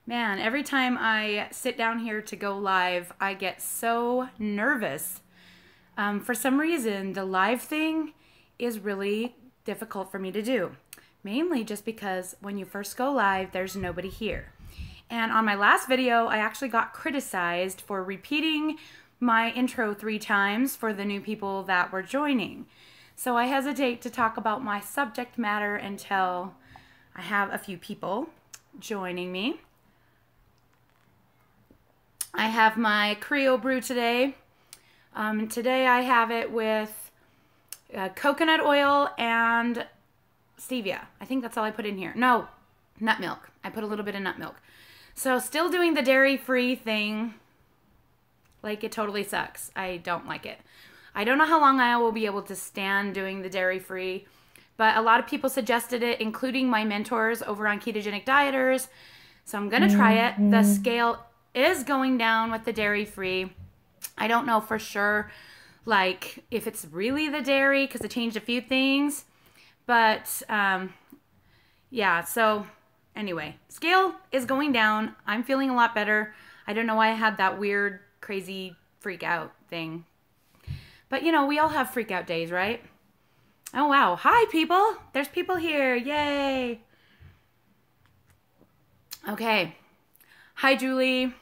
Man, every time I sit down here to go live, I get so nervous. For some reason, the live thing is really difficult for me to do. Mainly just because when you first go live, there's nobody here. And on my last video, I actually got criticized for repeating my intro 3 times for the new people that were joining. So I hesitate to talk about my subject matter until I have a few people joining me. I have my Creole brew today. Today I have it with coconut oil and stevia. I think that's all I put in here. No, nut milk. I put a little bit of nut milk. So still doing the dairy-free thing. Like, it totally sucks. I don't like it. I don't know how long I will be able to stand doing the dairy-free, but a lot of people suggested it, including my mentors over on Ketogenic Dieters. So I'm going to try it. The scale is going down with the dairy-free. I don't know for sure, like, if it's really the dairy, because I changed a few things. But, yeah, so anyway, scale is going down. I'm feeling a lot better. I don't know why I had that weird, crazy freak out thing. But, you know, we all have freak out days, right? Oh, wow. Hi, people. There's people here. Yay. Okay. Hi, Julie.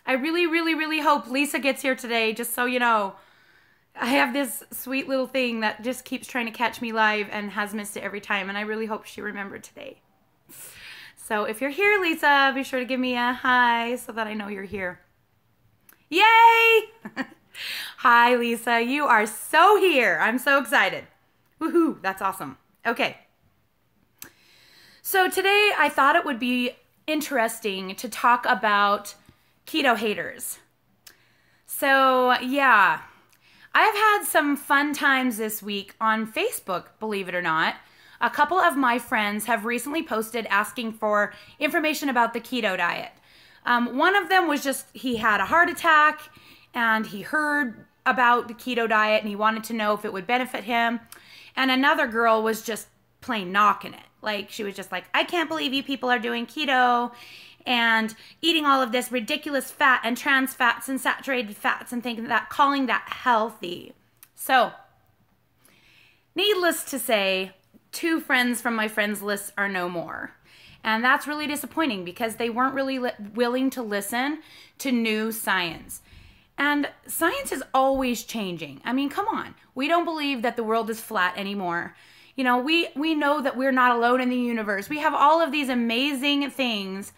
I really hope Lisa gets here today, just so you know. I have this sweet little thing that just keeps trying to catch me live and has missed it every time, and I really hope she remembered today. So if you're here, Lisa, be sure to give me a hi so that I know you're here. Yay! Hi, Lisa. You are so here. I'm so excited. Woohoo. That's awesome. Okay. So today I thought it would be interesting to talk about keto haters. So yeah, I've had some fun times this week on Facebook, believe it or not. A couple of my friends have recently posted asking for information about the keto diet. One of them was just, he had a heart attack and he heard about the keto diet and he wanted to know if it would benefit him. And another girl was just plain knocking it. Like, she was just like, I can't believe you people are doing keto and eating all of this ridiculous fat and trans fats and saturated fats and thinking that, calling that healthy. So, needless to say, 2 friends from my friends list are no more. And that's really disappointing because they weren't really willing to listen to new science. And science is always changing. I mean, come on. We don't believe that the world is flat anymore. You know, we know that we're not alone in the universe. We have all of these amazing things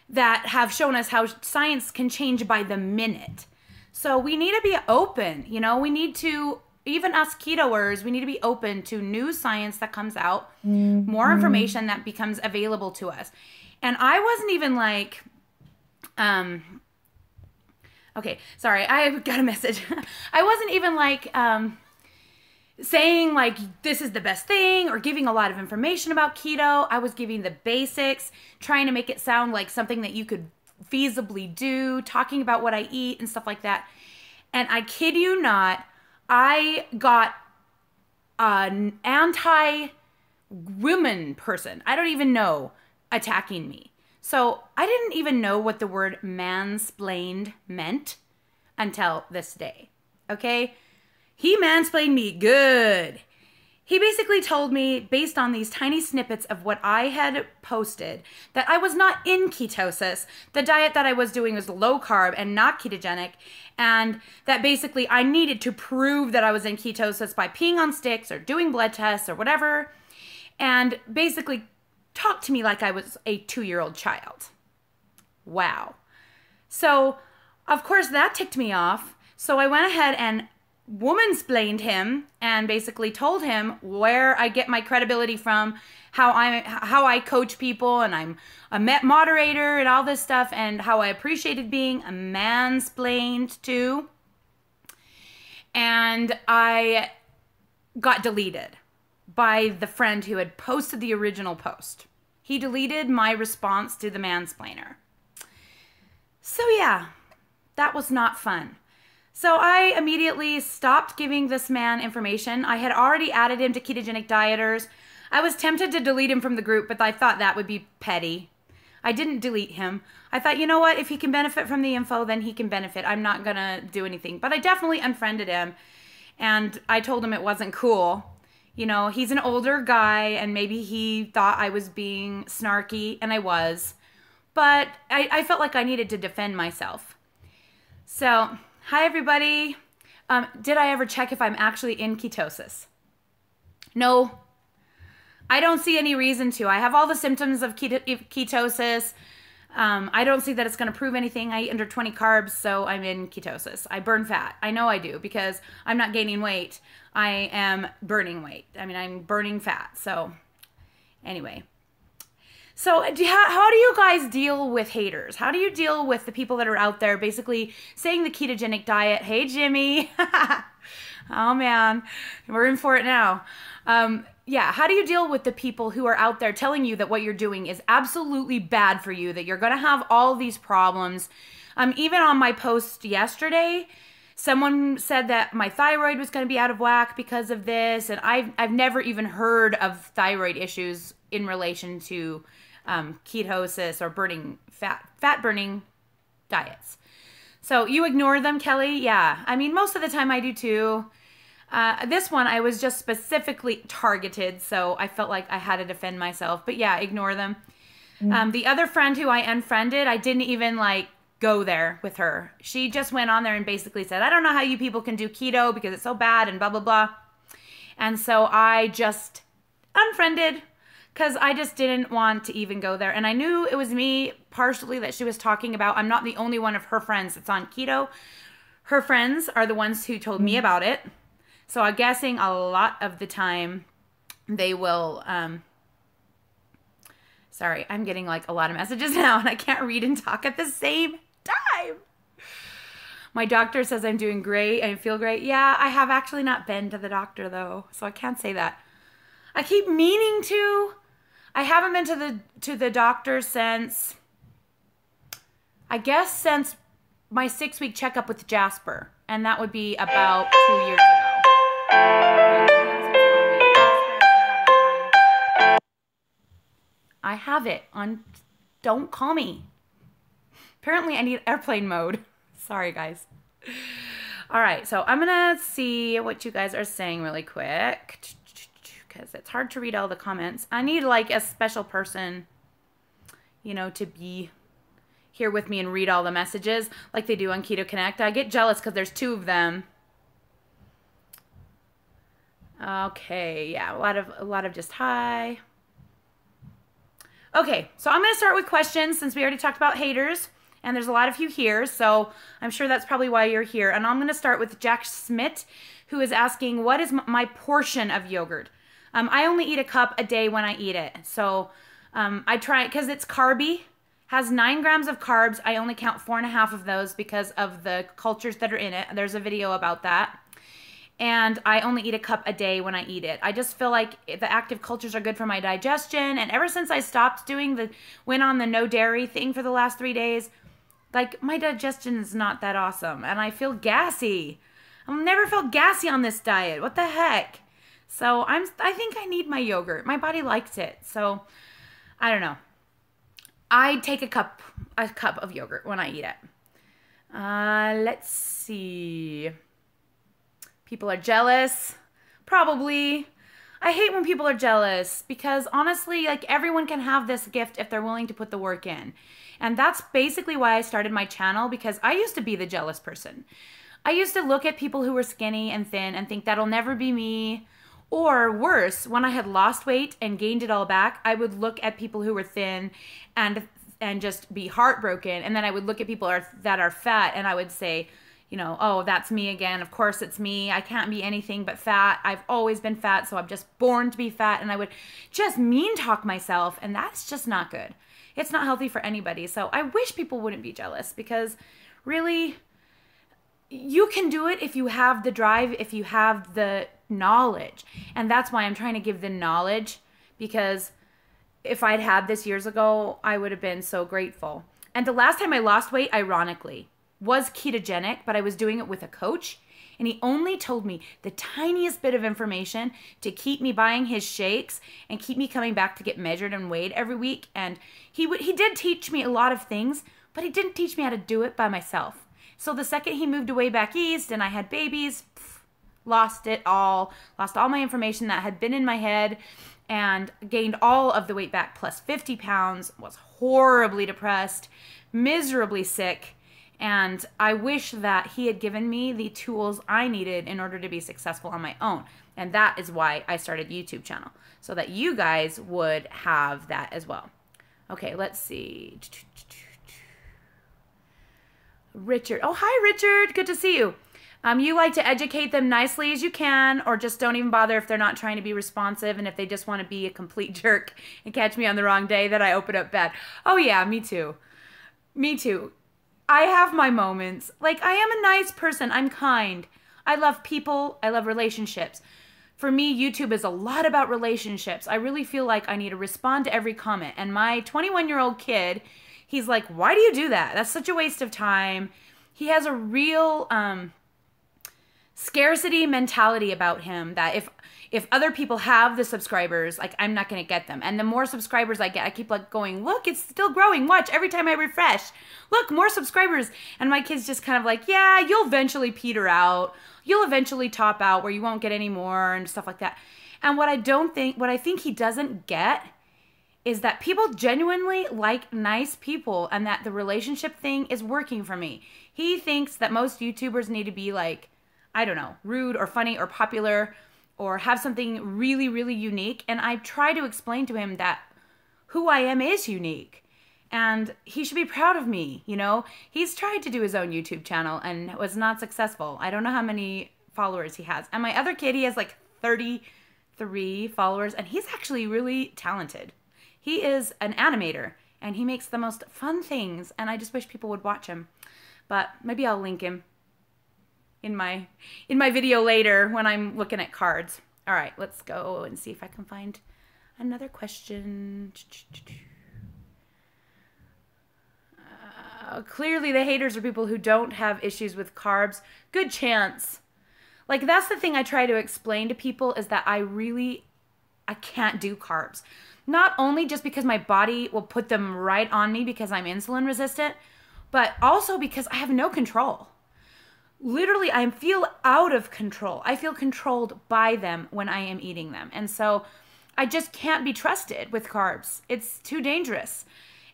that have shown us how science can change by the minute. So we need to be open, you know, we need to, even us ketoers, we need to be open to new science that comes out, more information that becomes available to us. And I wasn't even like, okay, sorry, I got a message. I wasn't even like, saying like this is the best thing or giving a lot of information about keto. I was giving the basics, trying to make it sound like something that you could feasibly do, talking about what I eat and stuff like that. And I kid you not, I got an anti-women person, I don't even know, attacking me. So I didn't even know what the word mansplained meant until this day, okay? He mansplained me good. He basically told me, based on these tiny snippets of what I had posted, that I was not in ketosis. The diet that I was doing was low carb and not ketogenic. And that basically I needed to prove that I was in ketosis by peeing on sticks or doing blood tests or whatever. And basically talked to me like I was a 2-year-old child. Wow. So, of course, that ticked me off. So I went ahead and womansplained him and basically told him where I get my credibility from, how I coach people, and I'm a moderator and all this stuff, and how I appreciated being a mansplained to. And I got deleted by the friend who had posted the original post. He deleted my response to the mansplainer. So yeah, that was not fun. So I immediately stopped giving this man information. I had already added him to Ketogenic Dieters. I was tempted to delete him from the group, but I thought that would be petty. I didn't delete him. I thought, you know what? If he can benefit from the info, then he can benefit. I'm not going to do anything. But I definitely unfriended him. And I told him it wasn't cool. You know, he's an older guy, and maybe he thought I was being snarky, and I was. But I felt like I needed to defend myself. So, hi everybody. Did I ever check if I'm actually in ketosis? No. I don't see any reason to. I have all the symptoms of ketosis. I don't see that it's going to prove anything. I eat under 20 carbs, so I'm in ketosis. I burn fat. I know I do because I'm not gaining weight. I am burning weight. I mean, I'm burning fat. So anyway. So how do you guys deal with haters? How do you deal with the people that are out there basically saying the ketogenic diet? Hey, Jimmy. Oh, man. We're in for it now. Yeah, how do you deal with the people who are out there telling you that what you're doing is absolutely bad for you, that you're going to have all these problems? Even on my post yesterday, someone said that my thyroid was going to be out of whack because of this, and I've never even heard of thyroid issues in relation to ketosis or burning fat burning diets. So you ignore them, Kelly? Yeah, I mean, most of the time I do too. This one, I was just specifically targeted, so I felt like I had to defend myself. But yeah, ignore them. The other friend who I unfriended, I didn't even like go there with her. She just went on there and basically said, I don't know how you people can do keto because it's so bad and blah, blah, blah. And so I just unfriended because I just didn't want to even go there. And I knew it was me partially that she was talking about. I'm not the only one of her friends that's on keto. Her friends are the ones who told me about it. So I'm guessing a lot of the time they will, sorry, I'm getting like a lot of messages now and I can't read and talk at the same time. My doctor says I'm doing great and I feel great. Yeah, I have actually not been to the doctor though, so I can't say that. I keep meaning to. I haven't been to the doctor since, I guess since my 6-week checkup with Jasper. And that would be about 2 years ago. I have it on don't call me. Apparently I need airplane mode. Sorry guys. All right, so I'm gonna see what you guys are saying really quick because it's hard to read all the comments. I need like a special person, you know, to be here with me and read all the messages like they do on Keto Connect. I get jealous because there's 2 of them. Okay, yeah, a lot of just hi. Okay, so I'm going to start with questions since we already talked about haters, and there's a lot of you here, so I'm sure that's probably why you're here. And I'm going to start with Jack Smith, who is asking, what is my portion of yogurt? I only eat a cup a day when I eat it. So I try, because it's carby, has 9 grams of carbs. I only count 4.5 of those because of the cultures that are in it. There's a video about that. And I only eat a cup a day when I eat it. I just feel like the active cultures are good for my digestion. And ever since I stopped went on the no dairy thing for the last 3 days, like my digestion is not that awesome. And I feel gassy. I've never felt gassy on this diet. What the heck? So I think I need my yogurt. My body likes it. So I don't know. I take a cup of yogurt when I eat it. Let's see. People are jealous. Probably. I hate when people are jealous because honestly, like everyone can have this gift if they're willing to put the work in. And that's basically why I started my channel, because I used to be the jealous person. I used to look at people who were skinny and thin and think that'll never be me. Or worse, when I had lost weight and gained it all back, I would look at people who were thin and just be heartbroken. And then I would look at people that are fat and I would say, you know, oh, that's me again. Of course it's me. I can't be anything but fat. I've always been fat, so I'm just born to be fat. And I would just mean talk myself, and that's just not good. It's not healthy for anybody. So I wish people wouldn't be jealous, because really, you can do it if you have the drive, if you have the knowledge. And that's why I'm trying to give the knowledge, because if I'd had this years ago, I would have been so grateful. And the last time I lost weight, ironically, was ketogenic, but I was doing it with a coach, And he only told me the tiniest bit of information to keep me buying his shakes and keep me coming back to get measured and weighed every week. And he did teach me a lot of things, but he didn't teach me how to do it by myself. So the second he moved away back east and I had babies, lost it all, lost all my information that had been in my head, and gained all of the weight back plus 50 pounds, was horribly depressed, miserably sick, and I wish that he had given me the tools I needed in order to be successful on my own. And that is why I started a YouTube channel, so that you guys would have that as well. Okay, let's see. Richard. Oh, hi, Richard. Good to see you. You like to educate them nicely as you can, or just don't even bother if they're not trying to be responsive, and if they just want to be a complete jerk and catch me on the wrong day, then I open up bad. Oh yeah, me too. Me too. I have my moments. Like, I am a nice person. I'm kind. I love people. I love relationships. For me, YouTube is a lot about relationships. I really feel like I need to respond to every comment. And my 21-year-old kid, he's like, why do you do that? That's such a waste of time. He has a real scarcity mentality about him, that if other people have the subscribers, like, I'm not going to get them. And the more subscribers I get, I keep like going, look, it's still growing. Watch, every time I refresh, look, more subscribers. And my kid's just kind of like, yeah, you'll eventually peter out. You'll eventually top out where you won't get any more and stuff like that. And what I think he doesn't get is that people genuinely like nice people, and that the relationship thing is working for me. He thinks that most YouTubers need to be like, I don't know, rude or funny or popular or have something really, really unique. And I try to explain to him that who I am is unique, and he should be proud of me, you know? He's tried to do his own YouTube channel and was not successful. I don't know how many followers he has. And my other kid, he has like 33 followers, and he's actually really talented. He is an animator, and he makes the most fun things, and I just wish people would watch him. But maybe I'll link him in my video later when I'm looking at cards. All right, let's go and see if I can find another question. Clearly the haters are people who don't have issues with carbs. Good chance. Like, that's the thing I try to explain to people, is that I can't do carbs. Not only just because my body will put them right on me because I'm insulin resistant, but also because I have no control. Literally, I feel out of control. I feel controlled by them when I am eating them. And so I just can't be trusted with carbs. It's too dangerous.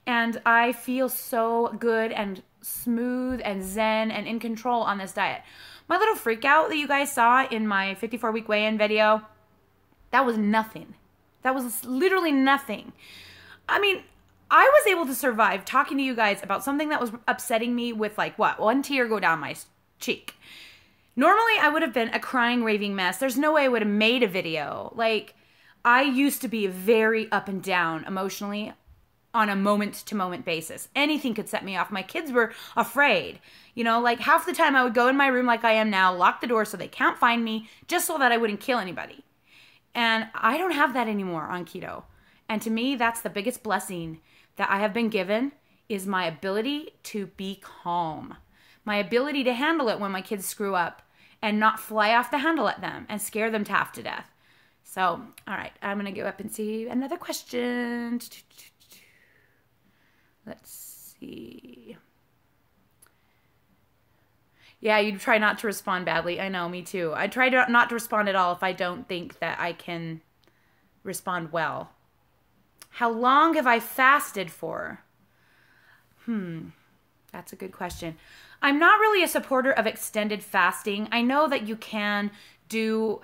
And I feel so good and smooth and zen and in control on this diet. My little freak out that you guys saw in my 54-week weigh-in video, that was nothing. That was literally nothing. I mean, I was able to survive talking to you guys about something that was upsetting me with, like, what, one tear go down my cheek. Normally, I would have been a crying, raving mess. There's no way I would have made a video. Like, I used to be very up and down emotionally on a moment-to-moment basis. Anything could set me off. My kids were afraid. You know, like, half the time I would go in my room like I am now, lock the door so they can't find me, just so that I wouldn't kill anybody. And I don't have that anymore on keto. And to me, that's the biggest blessing that I have been given, is my ability to be calm. My ability to handle it when my kids screw up and not fly off the handle at them and scare them to half to death. So, all right, I'm going to go up and see another question. Let's see. Yeah, you try not to respond badly. I know, me too. I try not to respond at all if I don't think that I can respond well. How long have I fasted for? That's a good question. I'm not really a supporter of extended fasting. I know that you can do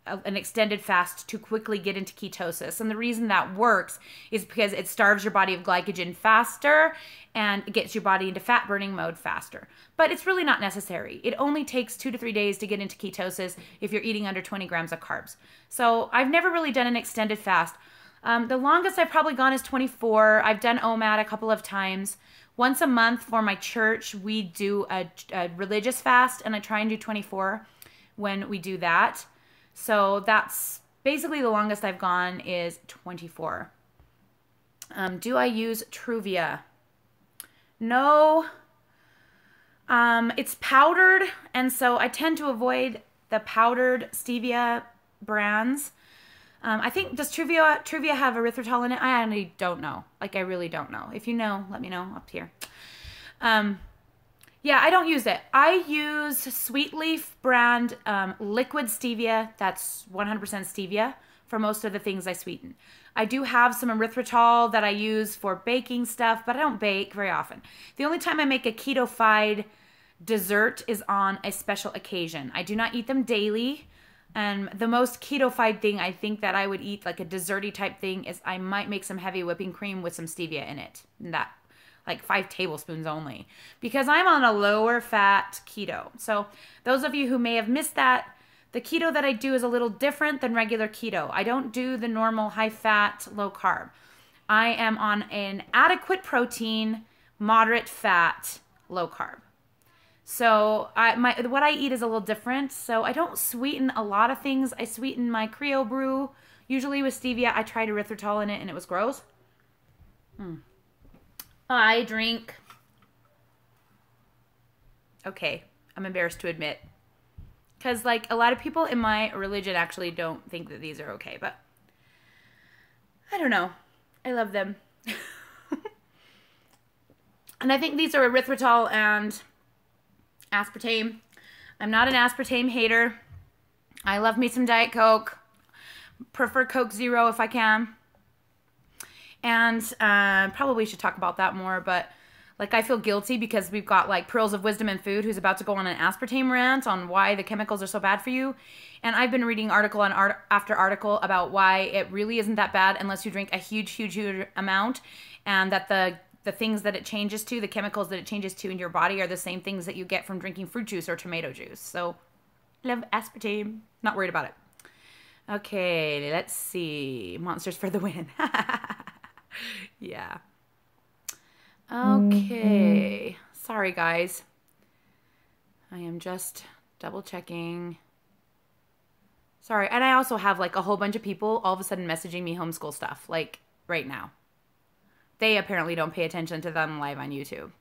an extended fast to quickly get into ketosis. And the reason that works is because it starves your body of glycogen faster and it gets your body into fat burning mode faster. But it's really not necessary. It only takes 2 to 3 days to get into ketosis if you're eating under 20 grams of carbs. So I've never really done an extended fast. The longest I've probably gone is 24. I've done OMAD a couple of times. Once a month for my church, we do a religious fast, and I try and do 24 when we do that. So that's basically the longest I've gone is 24. Do I use Truvia? No. It's powdered, and so I tend to avoid the powdered stevia brands. I think, does Truvia have erythritol in it? I actually don't know. Like, I really don't know. If you know, let me know up here. Yeah, I don't use it. I use Sweet Leaf brand liquid stevia. That's 100% stevia for most of the things I sweeten. I do have some erythritol that I use for baking stuff, but I don't bake very often. The only time I make a keto-fied dessert is on a special occasion. I do not eat them daily. And the most keto-fied thing I think that I would eat, like a desserty type thing, is I might make some heavy whipping cream with some stevia in it. And that, like 5 tablespoons only. Because I'm on a lower fat keto. So those of you who may have missed that, the keto that I do is a little different than regular keto. I don't do the normal high fat, low carb. I am on an adequate protein, moderate fat, low carb. So what I eat is a little different. So I don't sweeten a lot of things. I sweeten my Creo brew, usually with stevia. I tried erythritol in it and it was gross. I drink, okay, I'm embarrassed to admit, because like a lot of people in my religion actually don't think that these are okay, but I don't know. I love them. And I think these are erythritol and aspartame. I'm not an aspartame hater. I love me some Diet Coke. Prefer Coke Zero if I can. And probably should talk about that more, but like I feel guilty because we've got like Pearls of Wisdom and Food who's about to go on an aspartame rant on why the chemicals are so bad for you. And I've been reading article after article about why it really isn't that bad unless you drink a huge amount, and that the things that it changes to, the chemicals that it changes to in your body are the same things that you get from drinking fruit juice or tomato juice. So, love aspartame. Not worried about it. Okay, let's see. Monsters for the win. Yeah. Okay. Sorry, guys. I am just double checking. Sorry. And I also have like a whole bunch of people all of a sudden messaging me homeschool stuff, like right now. They apparently don't pay attention to them live on YouTube.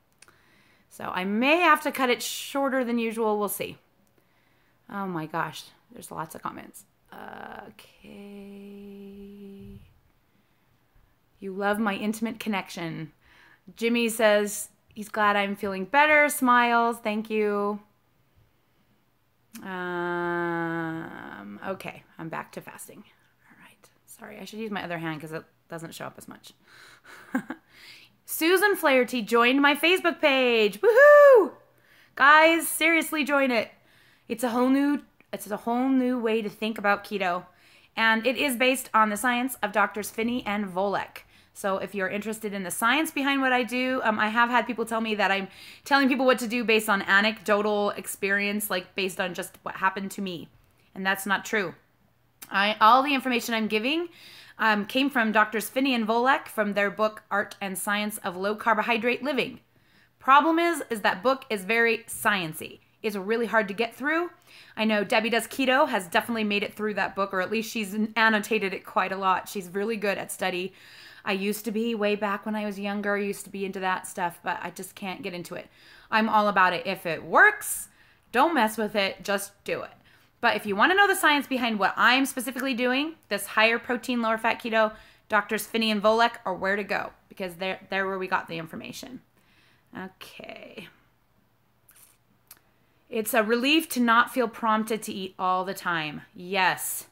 So I may have to cut it shorter than usual. We'll see. Oh my gosh. There's lots of comments. Okay. You love my intimate connection. Jimmy says he's glad I'm feeling better. Smiles. Thank you. Okay. I'm back to fasting. All right. Sorry. I should use my other hand because it doesn't show up as much. Susan Flaherty joined my Facebook page. Woohoo! Guys, seriously join it. It's a whole new way to think about keto. And it is based on the science of Doctors Finney and Volek. So if you're interested in the science behind what I do, I have had people tell me that I'm telling people what to do based on anecdotal experience, like based on just what happened to me. And that's not true. All the information I'm giving came from Doctors Finney and Volek from their book, Art and Science of Low Carbohydrate Living. Problem is that book is very science-y. It's really hard to get through. I know Debbie Does Keto has definitely made it through that book, or at least she's annotated it quite a lot. She's really good at study. I used to be, way back when I was younger, I used to be into that stuff, but I just can't get into it. I'm all about it. If it works, don't mess with it, just do it. But if you want to know the science behind what I'm specifically doing, this higher protein, lower fat keto, Doctors Finney and Volek are where to go, because they're where we got the information. Okay. It's a relief to not feel prompted to eat all the time. Yes.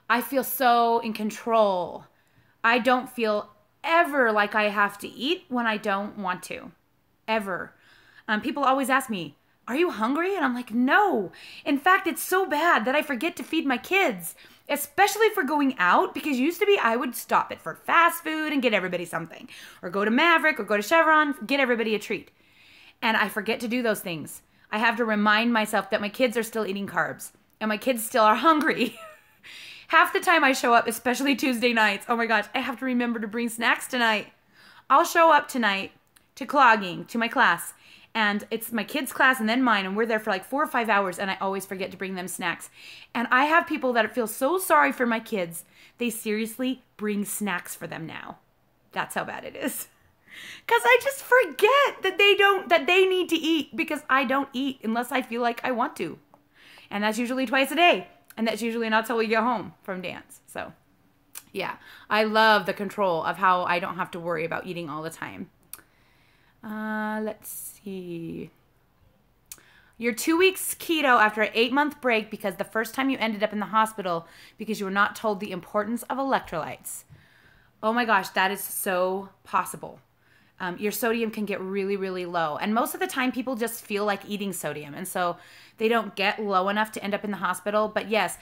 I feel so in control. I don't feel ever like I have to eat when I don't want to. Ever. People always ask me, are you hungry? And I'm like, no. In fact, it's so bad that I forget to feed my kids, especially for going out, because used to be I would stop it for fast food and get everybody something, or go to Maverick or go to Chevron, get everybody a treat. And I forget to do those things. I have to remind myself that my kids are still eating carbs and my kids still are hungry. Half the time I show up, especially Tuesday nights, oh my gosh, I have to remember to bring snacks tonight. I'll show up tonight to clogging, to my class, and it's my kids' class and then mine, and we're there for like 4 or 5 hours, and I always forget to bring them snacks. And I have people that feel so sorry for my kids, they seriously bring snacks for them now. That's how bad it is. Because I just forget that they they need to eat, because I don't eat unless I feel like I want to. And that's usually twice a day. And that's usually not till we get home from dance. So yeah, I love the control of how I don't have to worry about eating all the time. Let's see. You're 2 weeks keto after an 8-month break because the first time you ended up in the hospital because you were not told the importance of electrolytes. Oh my gosh, that is so possible. Your sodium can get really, really low. And most of the time people just feel like eating sodium. And so they don't get low enough to end up in the hospital. But yes,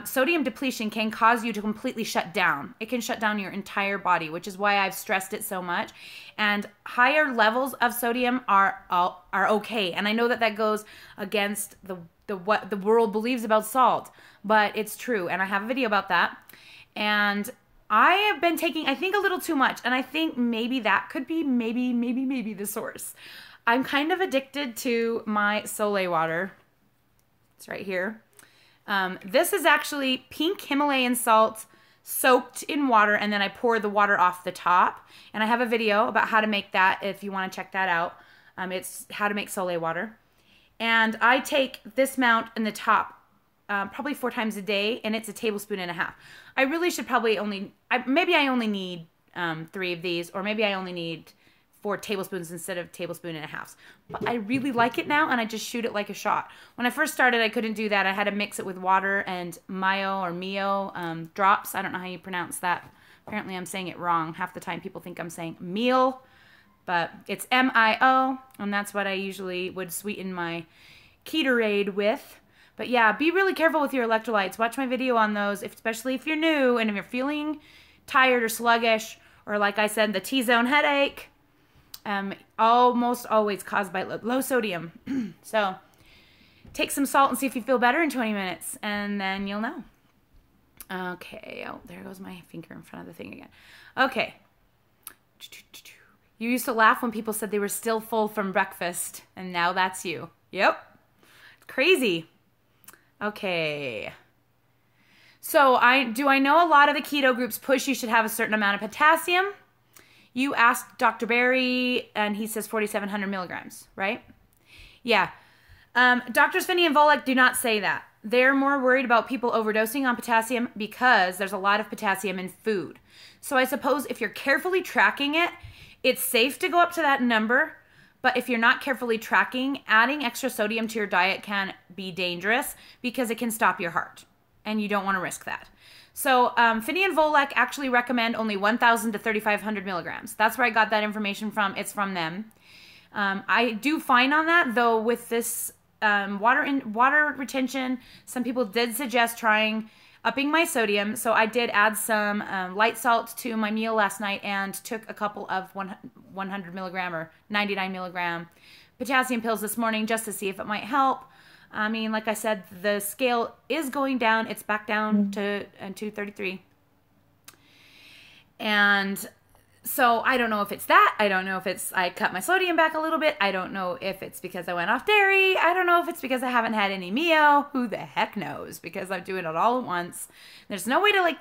sodium depletion can cause you to completely shut down. It can shut down your entire body, which is why I've stressed it so much. And higher levels of sodium are okay. And I know that that goes against what the world believes about salt, but it's true. And I have a video about that. And I have been taking, I think, a little too much. And I think maybe that could be maybe the source. I'm kind of addicted to my Soleil water. It's right here. This is actually pink Himalayan salt soaked in water, and then I pour the water off the top. And I have a video about how to make that if you want to check that out. It's how to make Soleil water. And I take this amount in the top probably 4 times a day, and it's a tablespoon and a half. I really should probably maybe I only need 3 of these, or maybe I only need 4 tablespoons instead of tablespoon and a half. But I really like it now, and I just shoot it like a shot. When I first started, I couldn't do that. I had to mix it with water and Mio drops. I don't know how you pronounce that. Apparently I'm saying it wrong. Half the time people think I'm saying meal, but it's M-I-O, and that's what I usually would sweeten my Ketorade with. But yeah, be really careful with your electrolytes. Watch my video on those, especially if you're new and if you're feeling tired or sluggish, or like I said, the T-zone headache. Almost always caused by low sodium. So take some salt and see if you feel better in 20 minutes, and then you'll know. Okay, oh, there goes my finger in front of the thing again. Okay. You used to laugh when people said they were still full from breakfast, and now that's you. Yep. It's crazy. Okay. So do I know a lot of the keto groups push you should have a certain amount of potassium? You asked Dr. Barry, and he says 4,700 milligrams, right? Yeah. Drs. Finney and Volek do not say that. They're more worried about people overdosing on potassium because there's a lot of potassium in food. So I suppose if you're carefully tracking it, it's safe to go up to that number. But if you're not carefully tracking, adding extra sodium to your diet can be dangerous because it can stop your heart. And you don't want to risk that. So Finney and Volek actually recommend only 1,000 to 3,500 milligrams. That's where I got that information from. It's from them. I do fine on that, though. With this water retention, some people did suggest trying upping my sodium. So I did add some light salt to my meal last night and took a couple of 100 milligram or 99 milligram potassium pills this morning just to see if it might help. I mean, like I said, the scale is going down. It's back down to 233. And so I don't know if it's that. I don't know if it's I cut my sodium back a little bit. I don't know if it's because I went off dairy. I don't know if it's because I haven't had any Mio. Who the heck knows? Because I'm doing it all at once. There's no way to like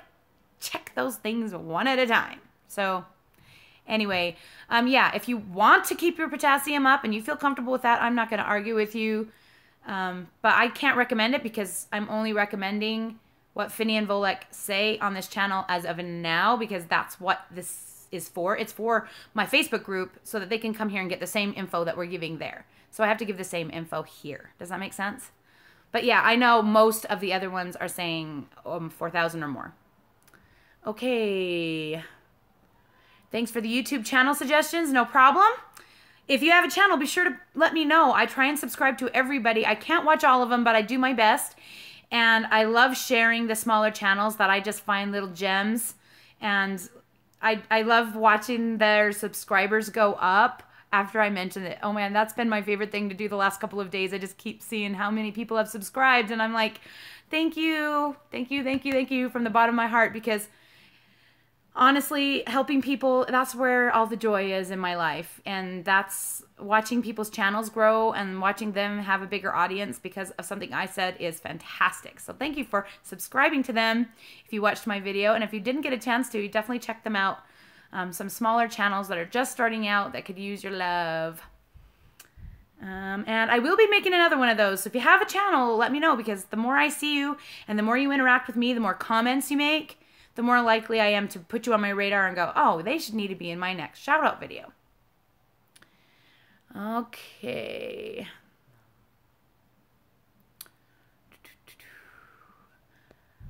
check those things one at a time. So anyway, yeah, if you want to keep your potassium up and you feel comfortable with that, I'm not going to argue with you. But I can't recommend it because I'm only recommending what Finney and Volek say on this channel as of now, because that's what this is for. It's for my Facebook group so that they can come here and get the same info that we're giving there. So I have to give the same info here. Does that make sense? But yeah, I know most of the other ones are saying 4,000 or more. Okay. Thanks for the YouTube channel suggestions. No problem. If you have a channel, be sure to let me know. I try and subscribe to everybody. I can't watch all of them, but I do my best. And I love sharing the smaller channels that I just find little gems. And I love watching their subscribers go up after I mention it. Oh man, that's been my favorite thing to do the last couple of days. I just keep seeing how many people have subscribed. And I'm like, thank you. Thank you, thank you, thank you from the bottom of my heart, because honestly, helping people, that's where all the joy is in my life. And that's watching people's channels grow and watching them have a bigger audience because of something I said is fantastic. So thank you for subscribing to them if you watched my video. And if you didn't get a chance to, you definitely check them out. Some smaller channels that are just starting out that could use your love. And I will be making another one of those. So if you have a channel, let me know, because the more I see you and the more you interact with me, the more comments you make, the more likely I am to put you on my radar and go, oh, they should need to be in my next shout out video. Okay.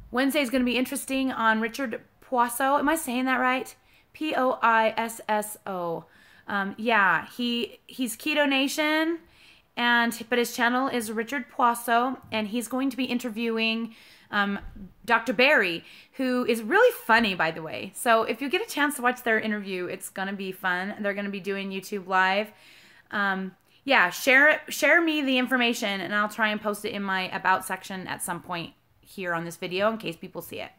Wednesday is going to be interesting on Richard Poisson. Am I saying that right? Poisso. Yeah, he's Keto Nation, but his channel is Richard Poisson, and he's going to be interviewing Dr. Barry, who is really funny, by the way. So if you get a chance to watch their interview, it's going to be fun. They're going to be doing YouTube Live. Yeah, share me the information, and I'll try and post it in my About section at some point here on this video in case people see it.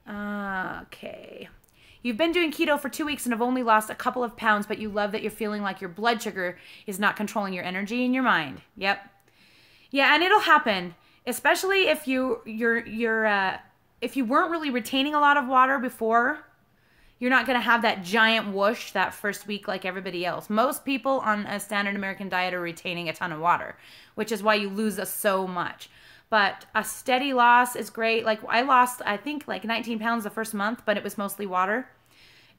Okay. You've been doing keto for 2 weeks and have only lost a couple of pounds, but you love that you're feeling like your blood sugar is not controlling your energy and your mind. Yep. Yeah, and it'll happen, especially if if you weren't really retaining a lot of water before. You're not going to have that giant whoosh that first week like everybody else. Most people on a standard American diet are retaining a ton of water, which is why you lose so much. But a steady loss is great. Like I lost, I think, like 19 pounds the first month, but it was mostly water.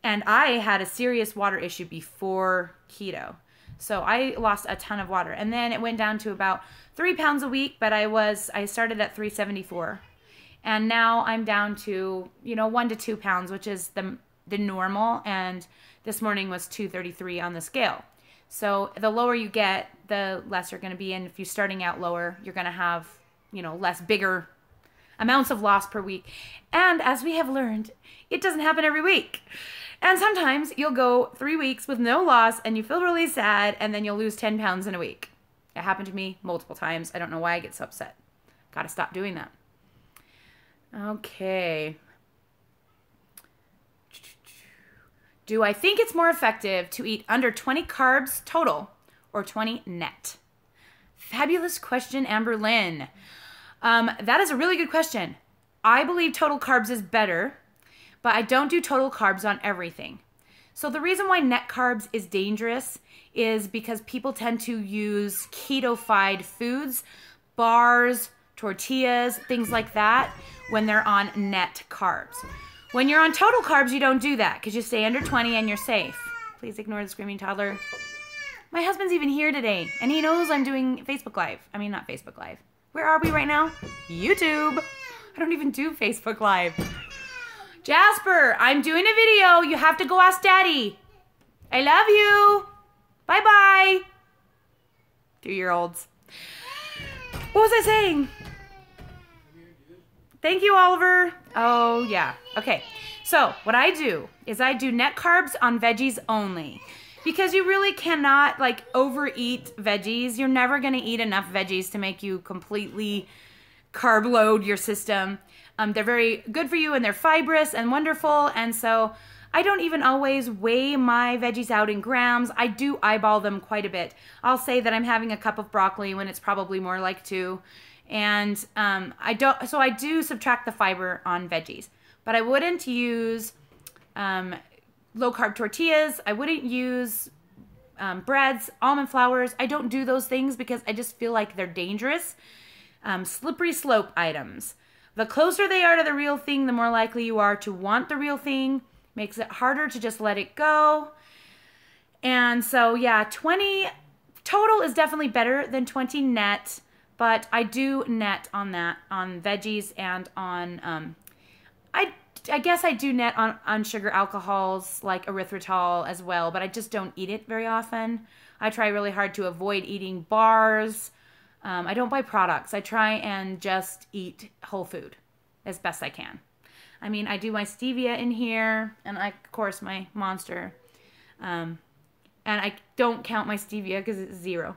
And I had a serious water issue before keto. So I lost a ton of water. And then it went down to about 3 pounds a week, but I started at 374. And now I'm down to, 1 to 2 pounds, which is the normal, and this morning was 233 on the scale. So the lower you get, the less you're going to be, and if you're starting out lower, you're going to have, less bigger amounts of loss per week. And as we have learned, it doesn't happen every week. And sometimes you'll go 3 weeks with no loss and you feel really sad, and then you'll lose 10 pounds in a week. It happened to me multiple times. I don't know why I get so upset. Got to stop doing that. Okay. Do I think it's more effective to eat under 20 carbs total or 20 net? Fabulous question, Amber Lynn. That is a really good question. I believe total carbs is better, but I don't do total carbs on everything. So the reason why net carbs is dangerous is because people tend to use keto-fied foods, bars, tortillas, things like that, when they're on net carbs. When you're on total carbs, you don't do that because you stay under 20 and you're safe. Please ignore the screaming toddler. My husband's even here today, and he knows I'm doing Facebook Live. I mean, not Facebook Live. Where are we right now? YouTube. I don't even do Facebook Live. Jasper, I'm doing a video. You have to go ask Daddy. I love you. Bye-bye. 2-year-olds. What was I saying? Thank you, Oliver. Oh, yeah. Okay. So what I do is I do net carbs on veggies only, because you really cannot overeat veggies. You're never going to eat enough veggies to make you completely carb load your system. They're very good for you, and they're fibrous and wonderful. And so I don't even always weigh my veggies out in grams. I do eyeball them quite a bit. I'll say that I'm having a cup of broccoli when it's probably more like 2. And so I do subtract the fiber on veggies, but I wouldn't use low carb tortillas. I wouldn't use breads, almond flours. I don't do those things because I just feel like they're dangerous. Slippery slope items. The closer they are to the real thing, the more likely you are to want the real thing. Makes it harder to just let it go. And so yeah, 20 total is definitely better than 20 net. But I do net on that, on veggies and on, I guess I do net on sugar alcohols like erythritol as well, but I just don't eat it very often. I try really hard to avoid eating bars. I don't buy products. I try and just eat whole food as best I can. I mean, I do my stevia in here, and of course my Monster. And I don't count my stevia because it's 0.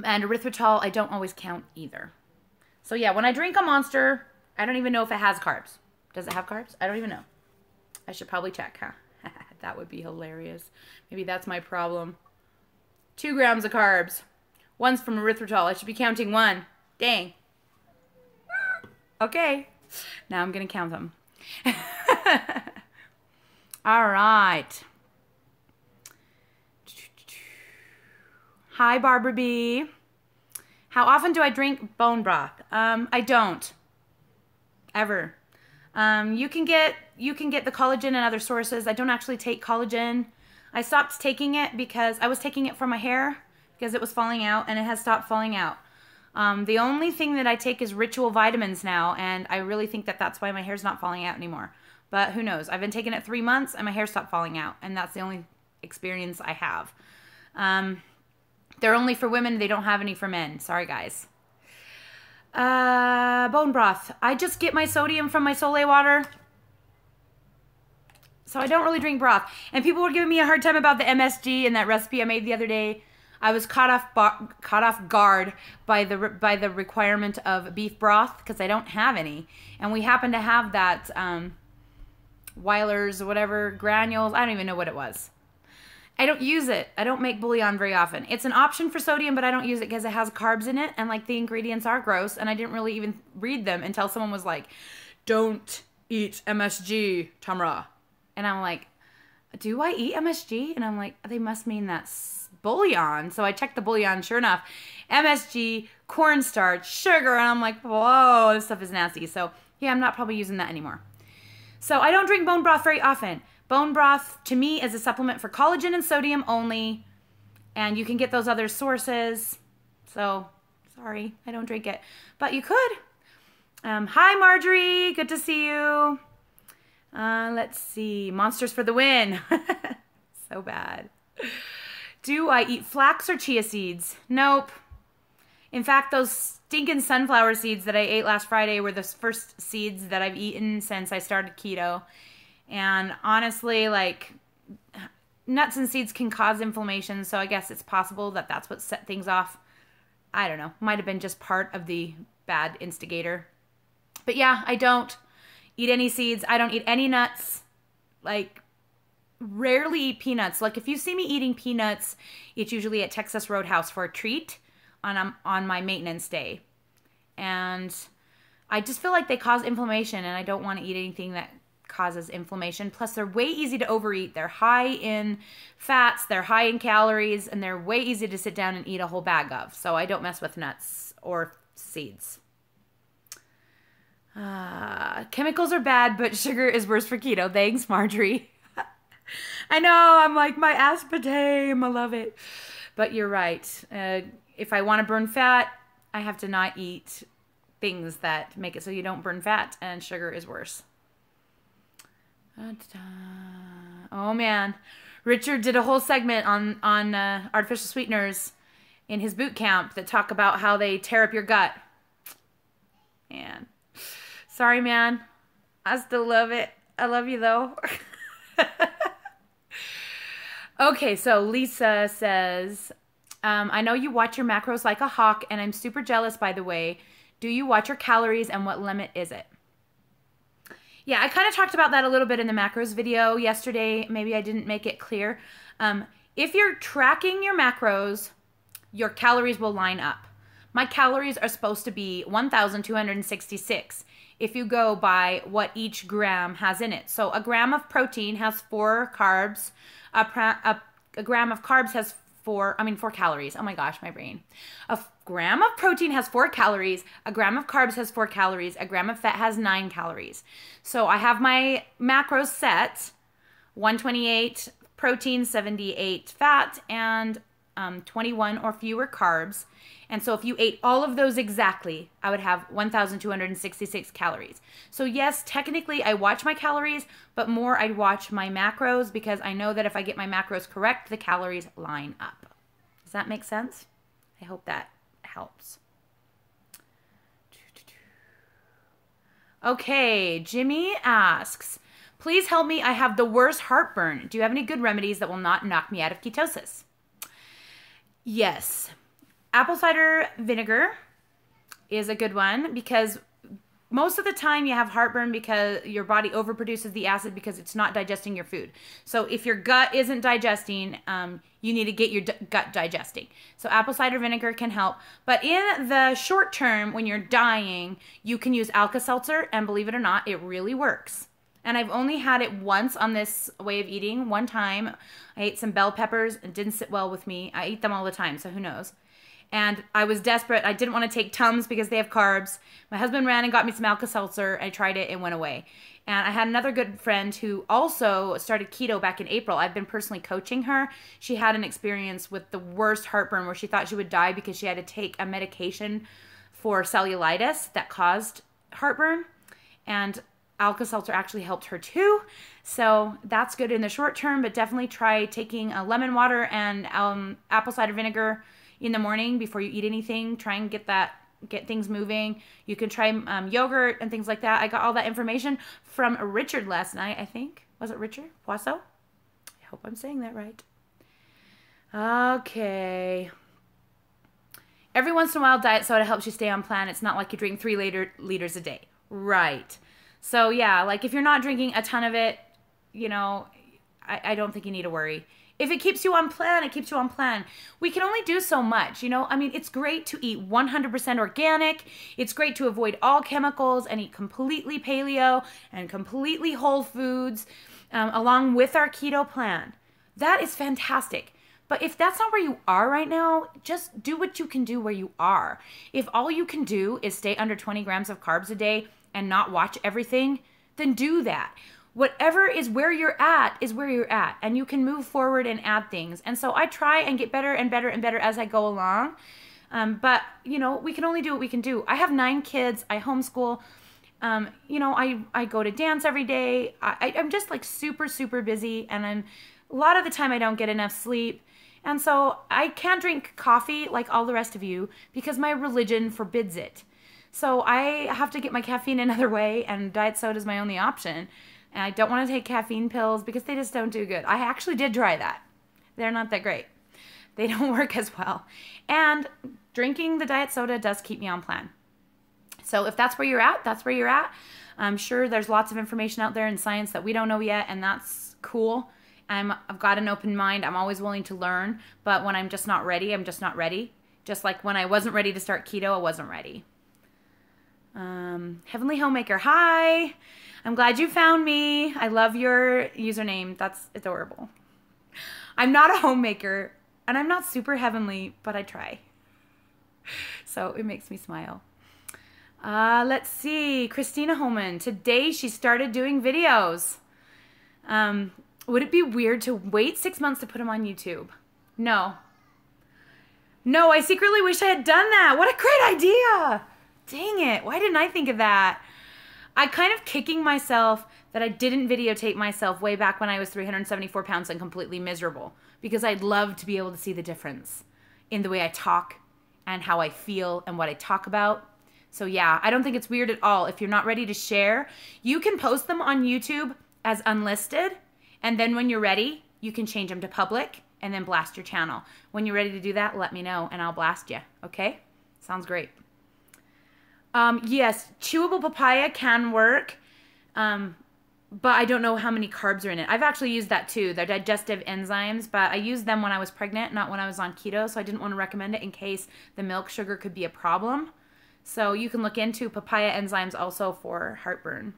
And erythritol, I don't always count either. So yeah, when I drink a Monster, I don't even know if it has carbs. Does it have carbs? I don't even know. I should probably check, huh? That would be hilarious. Maybe that's my problem. 2 grams of carbs. One's from erythritol. I should be counting 1. Dang. Okay. Now I'm going to count them. All right. Hi, Barbara B. How often do I drink bone broth? I don't. Ever. You can get the collagen and other sources. I don't actually take collagen. I stopped taking it because I was taking it for my hair because it was falling out, and it has stopped falling out. The only thing that I take is ritual vitamins now, and I really think that that's why my hair's not falling out anymore. But who knows? I've been taking it 3 months, and my hair stopped falling out, and that's the only experience I have. They're only for women. They don't have any for men. Sorry, guys. Bone broth. I just get my sodium from my Soleil water. So I don't really drink broth. And people were giving me a hard time about the MSG and that recipe I made the other day. I was caught off guard by the requirement of beef broth because I don't have any. And we happen to have that Weiler's whatever granules. I don't even know what it was. I don't use it. I don't make bouillon very often. It's an option for sodium, but I don't use it because it has carbs in it, and like the ingredients are gross, and I didn't really even read them until someone was like, "Don't eat MSG, Tamra." And I'm like, "Do I eat MSG?" And I'm like, "They must mean that's bouillon." So I checked the bouillon. Sure enough, MSG, cornstarch, sugar, and I'm like, "Whoa, this stuff is nasty." So yeah, I'm not probably using that anymore. So I don't drink bone broth very often. Bone broth, to me, is a supplement for collagen and sodium only, and you can get those other sources. So, sorry, I don't drink it, but you could. Hi, Marjorie. Good to see you. Let's see. Monsters for the win. So bad. Do I eat flax or chia seeds? Nope. In fact, those stinking sunflower seeds that I ate last Friday were the first seeds that I've eaten since I started keto. And honestly, like, nuts and seeds can cause inflammation, so I guess it's possible that that's what set things off. I don't know. Might have been just part of the bad instigator. But yeah, I don't eat any seeds. I don't eat any nuts. Like, rarely eat peanuts. Like, if you see me eating peanuts, it's usually at Texas Roadhouse for a treat on my maintenance day. And I just feel like they cause inflammation, and I don't want to eat anything that causes inflammation. Plus, they're way easy to overeat. They're high in fats, they're high in calories, and they're way easy to sit down and eat a whole bag of. So I don't mess with nuts or seeds. Chemicals are bad, but sugar is worse for keto. Thanks, Marjorie. I know, I'm like, my aspartame, I love it. But you're right. If I want to burn fat, I have to not eat things that make it so you don't burn fat, and sugar is worse. Oh man, Richard did a whole segment on artificial sweeteners in his boot camp that talk about how they tear up your gut. Man, sorry man, I still love it. I love you though. Okay, so Lisa says, I know you watch your macros like a hawk, and I'm super jealous, by the way. Do you watch your calories, and what limit is it? Yeah, I kind of talked about that a little bit in the macros video yesterday. Maybe I didn't make it clear. If you're tracking your macros, your calories will line up. My calories are supposed to be 1,266 if you go by what each gram has in it. So a gram of protein has 4 carbs. A gram of carbs has 4 calories. Oh my gosh, my brain. A gram of protein has 4 calories. A gram of carbs has 4 calories. A gram of fat has 9 calories. So I have my macros set, 128 protein, 78 fat, and 21 or fewer carbs. And so if you ate all of those exactly, I would have 1,266 calories. So yes, technically I watch my calories, but more I watch my macros because I know that if I get my macros correct, the calories line up. Does that make sense? I hope that helps. Okay, Jimmy asks, please help me. I have the worst heartburn. Do you have any good remedies that will not knock me out of ketosis? Yes. Apple cider vinegar is a good one because most of the time you have heartburn because your body overproduces the acid because it's not digesting your food. So if your gut isn't digesting, you need to get your gut digesting. So apple cider vinegar can help. But in the short term, when you're dying, you can use Alka-Seltzer, and believe it or not, it really works. And I've only had it once on this way of eating. One time I ate some bell peppers. It didn't sit well with me. I eat them all the time, so who knows. And I was desperate. I didn't want to take Tums because they have carbs. My husband ran and got me some Alka-Seltzer. I tried it. It went away. And I had another good friend who also started keto back in April. I've been personally coaching her. She had an experience with the worst heartburn where she thought she would die because she had to take a medication for cellulitis that caused heartburn. And Alka-Seltzer actually helped her too. So that's good in the short term, but definitely try taking a lemon water and apple cider vinegar in the morning before you eat anything. Try and get things moving. You can try yogurt and things like that. I got all that information from Richard last night, I think. Was it Richard Poisson? I hope I'm saying that right. Okay. Every once in a while, diet soda helps you stay on plan. It's not like you drink 3 liters a day. Right. So yeah, like if you're not drinking a ton of it, you know, I don't think you need to worry. If it keeps you on plan, it keeps you on plan. We can only do so much, you know? I mean, it's great to eat 100% organic. It's great to avoid all chemicals and eat completely paleo and completely whole foods along with our keto plan. That is fantastic. But if that's not where you are right now, just do what you can do where you are. If all you can do is stay under 20 grams of carbs a day and not watch everything, then do that. Whatever is where you're at is where you're at, and you can move forward and add things. And so I try and get better and better and better as I go along. But, you know, we can only do what we can do. I have 9 kids. I homeschool. You know, I go to dance every day. I'm just like super, super busy, and a lot of the time I don't get enough sleep. And so I can't drink coffee like all the rest of you because my religion forbids it. So I have to get my caffeine another way, and diet soda is my only option. And I don't want to take caffeine pills because they just don't do good. I actually did try that. They're not that great. They don't work as well. And drinking the diet soda does keep me on plan. So if that's where you're at, that's where you're at. I'm sure there's lots of information out there in science that we don't know yet, and that's cool. I've got an open mind. I'm always willing to learn. But when I'm just not ready, I'm just not ready. Just like when I wasn't ready to start keto, I wasn't ready. Heavenly Homemaker, hi. I'm glad you found me. I love your username. That's adorable. I'm not a homemaker, and I'm not super heavenly, but I try. So it makes me smile. Let's see. Christina Holman. Today she started doing videos. Would it be weird to wait 6 months to put them on YouTube? No. No, I secretly wish I had done that. What a great idea. Dang it. Why didn't I think of that? I kind of kicking myself that I didn't videotape myself way back when I was 374 pounds and completely miserable, because I'd love to be able to see the difference in the way I talk and how I feel and what I talk about. So yeah, I don't think it's weird at all. If you're not ready to share, you can post them on YouTube as unlisted, and then when you're ready, you can change them to public and then blast your channel. When you're ready to do that, let me know and I'll blast you. Okay? Sounds great. Yes, chewable papaya can work, but I don't know how many carbs are in it. I've actually used that too. They're digestive enzymes, but I used them when I was pregnant, not when I was on keto, so I didn't want to recommend it in case the milk sugar could be a problem. So you can look into papaya enzymes also for heartburn.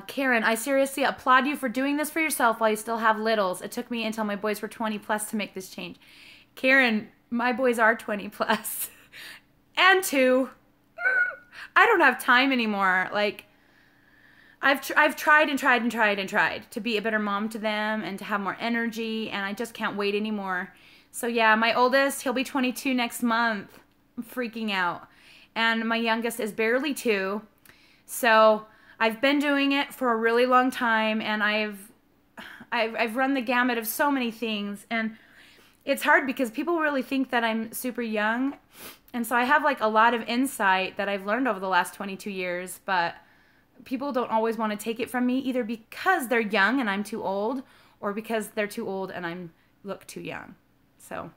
Karen, I seriously applaud you for doing this for yourself while you still have littles. It took me until my boys were 20 plus to make this change. Karen, my boys are 20 plus. And 2. I don't have time anymore. Like, I've tried and tried and tried and tried to be a better mom to them and to have more energy, and I just can't wait anymore. So yeah, my oldest, he'll be 22 next month. I'm freaking out. And my youngest is barely 2. So I've been doing it for a really long time, and I've run the gamut of so many things, and it's hard because people really think that I'm super young. And so I have like a lot of insight that I've learned over the last 22 years, but people don't always want to take it from me, either because they're young and I'm too old, or because they're too old and I look too young. So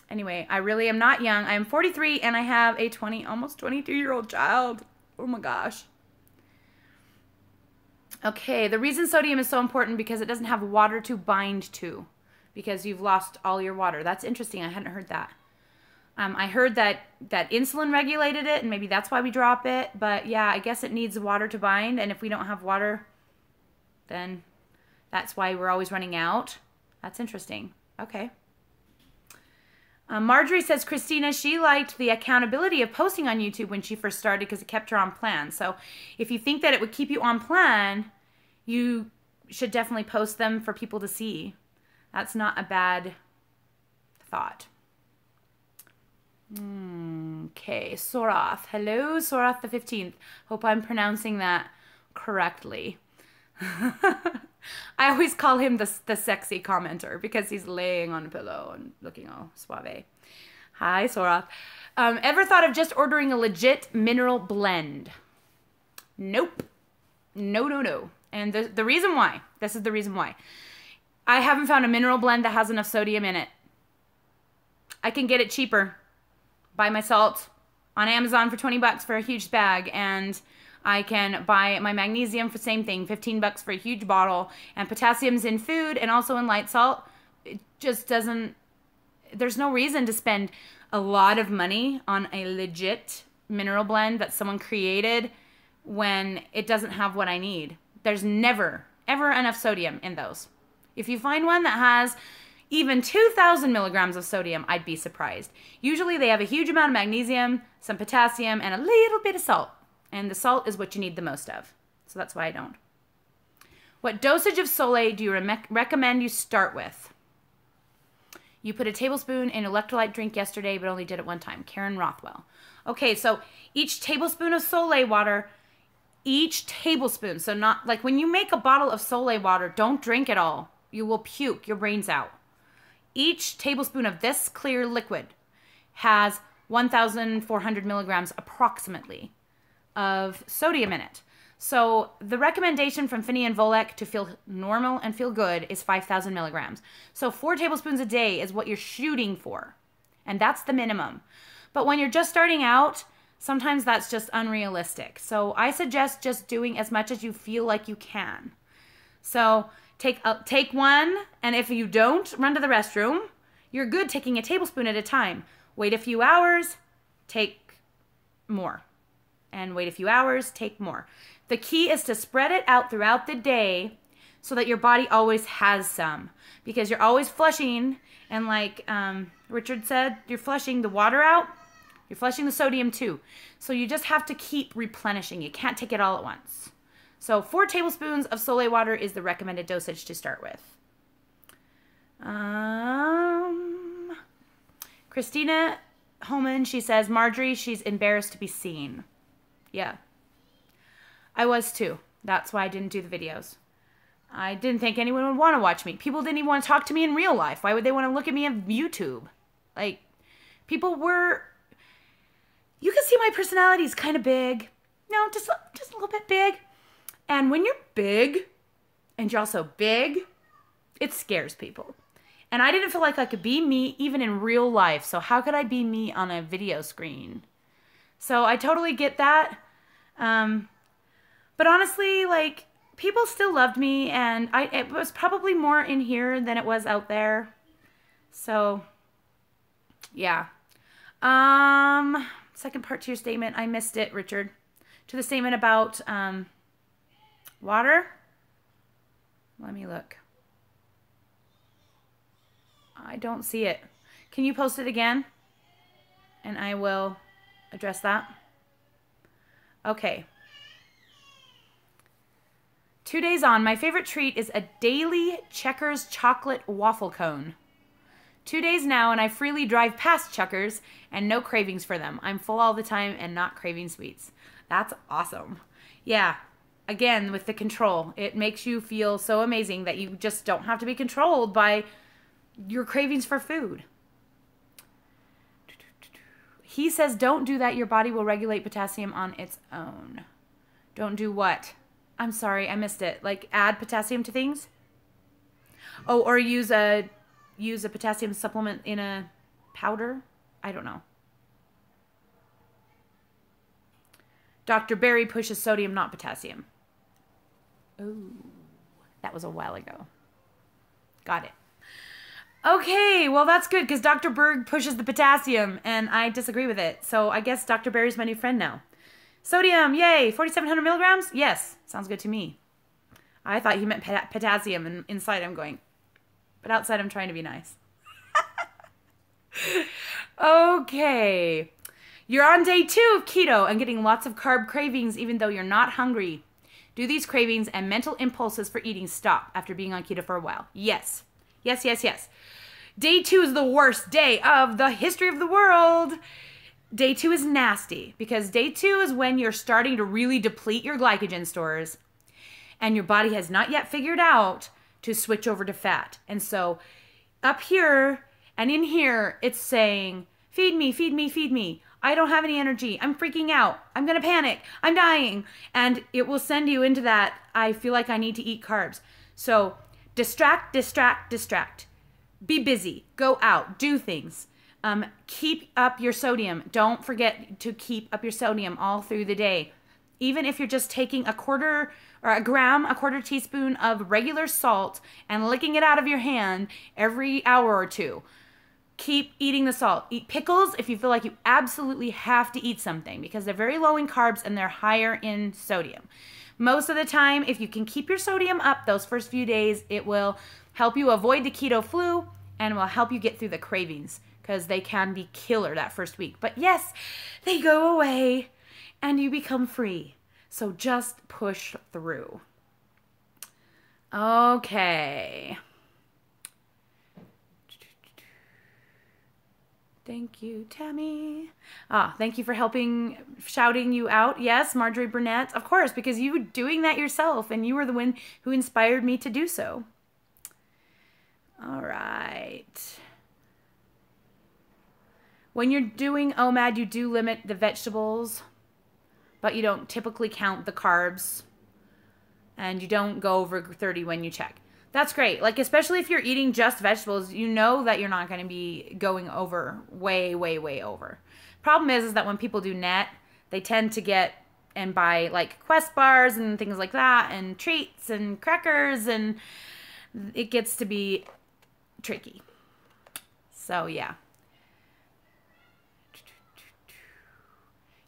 anyway, I really am not young. I'm 43 and I have a almost 22-year-old child. Oh my gosh. Okay, the reason sodium is so important because it doesn't have water to bind to, because you've lost all your water. That's interesting. I hadn't heard that. I heard that insulin regulated it, and maybe that's why we drop it. But yeah, I guess it needs water to bind, and if we don't have water, then that's why we're always running out. That's interesting. Okay. Marjorie says, Christina, she liked the accountability of posting on YouTube when she first started because it kept her on plan. So if you think that it would keep you on plan, you should definitely post them for people to see. That's not a bad thought. Okay, Sorath. Hello, Sorath the 15th. Hope I'm pronouncing that correctly. I always call him the sexy commenter because he's laying on a pillow and looking all suave. Hi, Sorath. Ever thought of just ordering a legit mineral blend? Nope. No. And the reason why, this is the reason why. I haven't found a mineral blend that has enough sodium in it. I can get it cheaper. Buy my salt on Amazon for 20 bucks for a huge bag, and I can buy my magnesium for the same thing, 15 bucks for a huge bottle, and potassium's in food and also in light salt. It just doesn't, there's no reason to spend a lot of money on a legit mineral blend that someone created when it doesn't have what I need. There's never, ever enough sodium in those. If you find one that has even 2,000 milligrams of sodium, I'd be surprised. Usually they have a huge amount of magnesium, some potassium, and a little bit of salt. And the salt is what you need the most of. So that's why I don't. What dosage of Soleil do you recommend you start with? You put a tablespoon in electrolyte drink yesterday, but only did it one time. Karen Rothwell. Okay, so each tablespoon of Soleil water, each tablespoon. So not like when you make a bottle of Soleil water, don't drink it all. You will puke your brains out. Each tablespoon of this clear liquid has 1,400 milligrams approximately of sodium in it. So the recommendation from Finney and Volek to feel normal and feel good is 5,000 milligrams. So 4 tablespoons a day is what you're shooting for. And that's the minimum. But when you're just starting out, sometimes that's just unrealistic. So I suggest just doing as much as you feel like you can. So take one, and if you don't, run to the restroom. You're good taking a tablespoon at a time. Wait a few hours, take more. And wait a few hours, take more. The key is to spread it out throughout the day so that your body always has some. Because you're always flushing, and like Richard said, you're flushing the water out, you're flushing the sodium too. So you just have to keep replenishing. You can't take it all at once. So 4 tablespoons of Soleil water is the recommended dosage to start with. Christina Holman, she says, Marjorie, she's embarrassed to be seen. Yeah. I was too. That's why I didn't do the videos. I didn't think anyone would want to watch me. People didn't even want to talk to me in real life. Why would they want to look at me on YouTube? Like, people were... You can see my personality is kind of big. No, just a little bit big. And when you're big, and you're also big, it scares people. And I didn't feel like I could be me even in real life. So how could I be me on a video screen? So I totally get that. But honestly, like, people still loved me. And it was probably more in here than it was out there. So, yeah. Second part to your statement. I missed it, Richard. To the statement about... water? Let me look. I don't see it. Can you post it again? And I will address that. Okay. 2 days on, my favorite treat is a daily Checkers chocolate waffle cone. 2 days now, and I freely drive past Checkers and no cravings for them. I'm full all the time and not craving sweets. That's awesome. Yeah. Again, with the control, it makes you feel so amazing that you just don't have to be controlled by your cravings for food. He says, don't do that. Your body will regulate potassium on its own. Don't do what? I'm sorry, I missed it. Like add potassium to things? Oh, or use a potassium supplement in a powder? I don't know. Dr. Berry pushes sodium, not potassium. Oh, that was a while ago. Got it. Okay, well that's good because Dr. Berg pushes the potassium and I disagree with it. So I guess Dr. Berry's my new friend now. Sodium, yay, 4,700 milligrams? Yes, sounds good to me. I thought he meant potassium, and inside I'm going, but outside I'm trying to be nice. Okay, you're on day 2 of keto and getting lots of carb cravings even though you're not hungry. Do these cravings and mental impulses for eating stop after being on keto for a while? Yes. Yes, yes, yes. Day 2 is the worst day of the history of the world. Day 2 is nasty because day 2 is when you're starting to really deplete your glycogen stores and your body has not yet figured out to switch over to fat. And so up here and in here, it's saying, feed me, feed me, feed me. I don't have any energy. I'm freaking out. I'm going to panic. I'm dying. And it will send you into that, I feel like I need to eat carbs. So distract, distract, distract. Be busy. Go out. Do things. Keep up your sodium. Don't forget to keep up your sodium all through the day. Even if you're just taking a quarter teaspoon of regular salt and licking it out of your hand every hour or two. Keep eating the salt. Eat pickles if you feel like you absolutely have to eat something because they're very low in carbs and they're higher in sodium. Most of the time, if you can keep your sodium up those first few days, it will help you avoid the keto flu and will help you get through the cravings because they can be killer that first week. But yes, they go away and you become free. So just push through. Okay. Thank you, Tammy. Thank you for shouting you out. Yes, Marjorie Burnett. Of course, because you were doing that yourself and you were the one who inspired me to do so. All right. When you're doing OMAD, you do limit the vegetables, but you don't typically count the carbs and you don't go over 30 when you check. That's great. Like, especially if you're eating just vegetables, you know that you're not going to be going over way, way, way over. Problem is that when people do net, they tend to get and buy like Quest bars and things like that and treats and crackers and it gets to be tricky. So, yeah.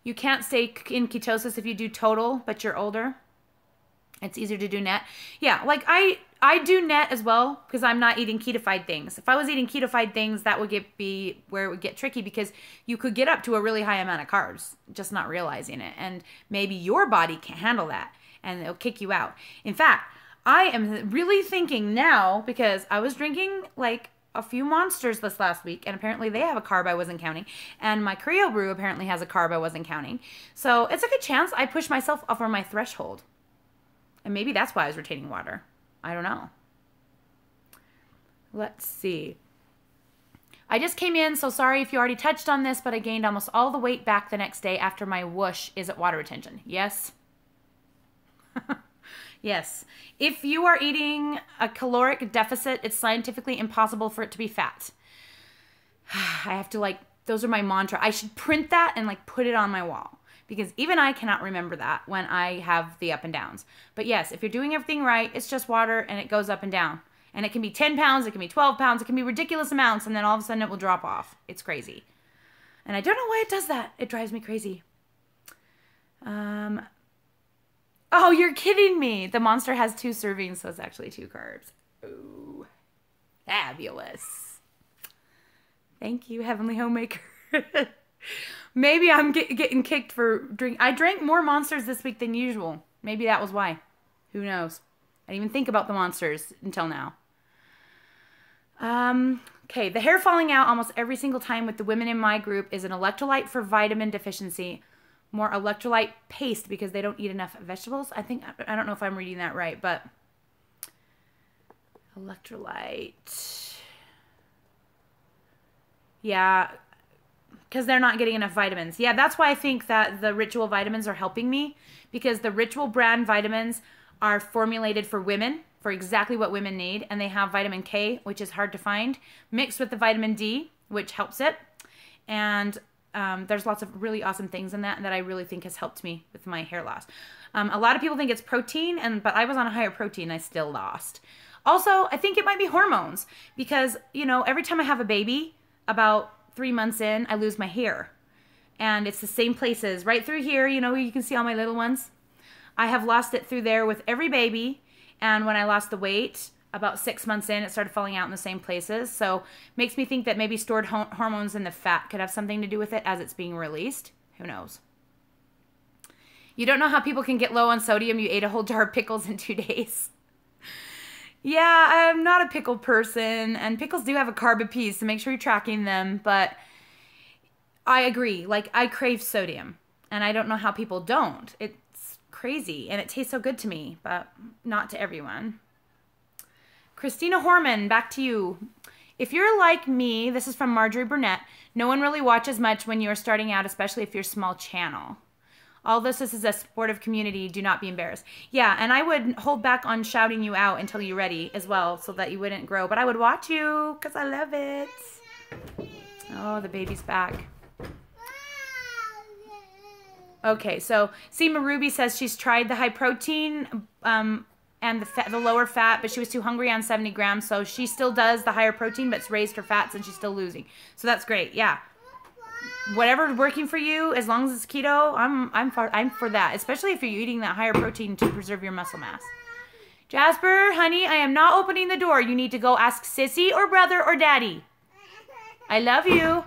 You can't stay in ketosis if you do total, but you're older. It's easier to do net. Yeah, like I do net as well because I'm not eating ketofied things. If I was eating ketofied things, that would be where it would get tricky because you could get up to a really high amount of carbs, just not realizing it. And maybe your body can't handle that and it'll kick you out. In fact, I am really thinking now because I was drinking like a few Monsters this last week and apparently they have a carb I wasn't counting and my Creo Brew apparently has a carb I wasn't counting. So it's a good chance I push myself over my threshold. And maybe that's why I was retaining water. I don't know. Let's see. I just came in, so sorry if you already touched on this, but I gained almost all the weight back the next day after my whoosh. Is it water retention? Yes. Yes. If you are eating a caloric deficit, it's scientifically impossible for it to be fat. I have to those are my mantra. I should print that and put it on my wall. Because even I cannot remember that when I have the up and downs. But yes, if you're doing everything right, it's just water and it goes up and down. And it can be 10 pounds, it can be 12 pounds, it can be ridiculous amounts, and then all of a sudden it will drop off. It's crazy. And I don't know why it does that. It drives me crazy. Oh, you're kidding me. The Monster has 2 servings, so it's actually 2 carbs. Ooh, fabulous. Thank you, Heavenly Homemaker. Maybe I'm getting kicked for drink. I drank more Monsters this week than usual. Maybe that was why. Who knows? I didn't even think about the Monsters until now. Okay, the hair falling out almost every single time with the women in my group is an electrolyte for vitamin deficiency. More electrolyte paste because they don't eat enough vegetables. I don't know if I'm reading that right, but electrolyte. Yeah. Because they're not getting enough vitamins. Yeah, that's why I think that the Ritual vitamins are helping me. Because the Ritual brand vitamins are formulated for women, for exactly what women need. And they have vitamin K, which is hard to find, mixed with the vitamin D, which helps it. And there's lots of really awesome things in that I really think has helped me with my hair loss. A lot of people think it's protein, but I was on a higher protein. I still lost. Also, I think it might be hormones because, you know, every time I have a baby, about 3 months in, I lose my hair. And it's the same places right through here. You know, you can see all my little ones. I have lost it through there with every baby. And when I lost the weight, about 6 months in, it started falling out in the same places. So makes me think that maybe stored hormones in the fat could have something to do with it as it's being released. Who knows? You don't know how people can get low on sodium. You ate a whole jar of pickles in 2 days. Yeah, I'm not a pickle person. And pickles do have a carb apiece, so make sure you're tracking them. But I agree. Like, I crave sodium. And I don't know how people don't. It's crazy. And it tastes so good to me, but not to everyone. Christina Horman, back to you. If you're like me, this is from Marjorie Burnett, no one really watches much when you're starting out, especially if you're a small channel. All this is a supportive community. Do not be embarrassed. Yeah, and I would hold back on shouting you out until you're ready as well so that you wouldn't grow. But I would watch you because I love it. Oh, the baby's back. Okay, so Seema Ruby says she's tried the high protein and the lower fat, but she was too hungry on 70 grams. So she still does the higher protein, but it's raised her fats and she's still losing. So that's great. Yeah. Whatever's working for you, as long as it's keto, I'm for that. Especially if you're eating that higher protein to preserve your muscle mass. Jasper, honey, I am not opening the door. You need to go ask Sissy or brother or daddy. I love you.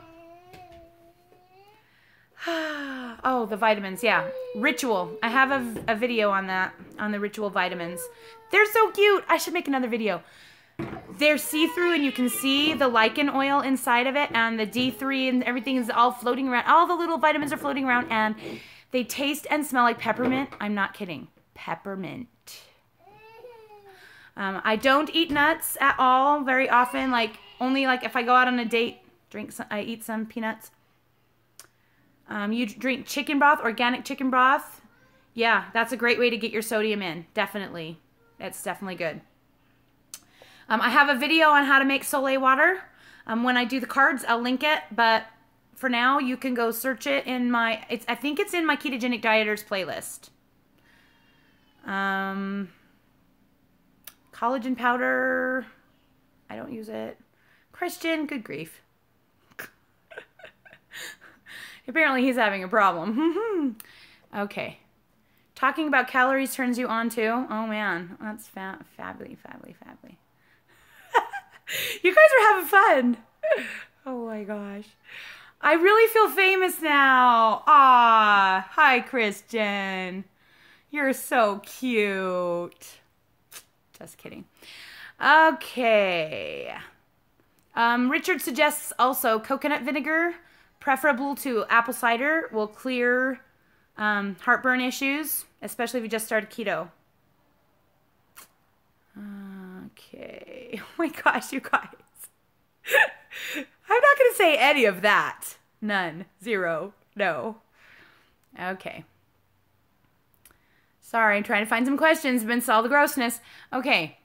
Oh, the vitamins, yeah. Ritual. I have a video on that, on the Ritual vitamins. They're so cute. I should make another video. They're see-through and you can see the lichen oil inside of it and the D3 and everything is all floating around. All the little vitamins are floating around and they taste and smell like peppermint. I'm not kidding. Peppermint. I don't eat nuts at all very often. Like only like if I go out on a date, I eat some peanuts. You drink chicken broth, organic chicken broth. Yeah, that's a great way to get your sodium in. Definitely. It's definitely good. I have a video on how to make Soleil water. When I do the cards, I'll link it. But for now, you can go search it in my... I think it's in my Ketogenic Dieters playlist. Collagen powder. I don't use it. Christian, good grief. Apparently he's having a problem. Okay. Talking about calories turns you on too. Oh man, that's fably. You guys are having fun. Oh my gosh. I really feel famous now. Ah, hi Christian. You're so cute. Just kidding. Okay. Richard suggests also coconut vinegar, preferable to apple cider, will clear heartburn issues, especially if you just started keto. Okay. Oh my gosh, you guys. I'm not going to say any of that. None. Zero. No. Okay. Sorry, I'm trying to find some questions amidst all the grossness. Okay.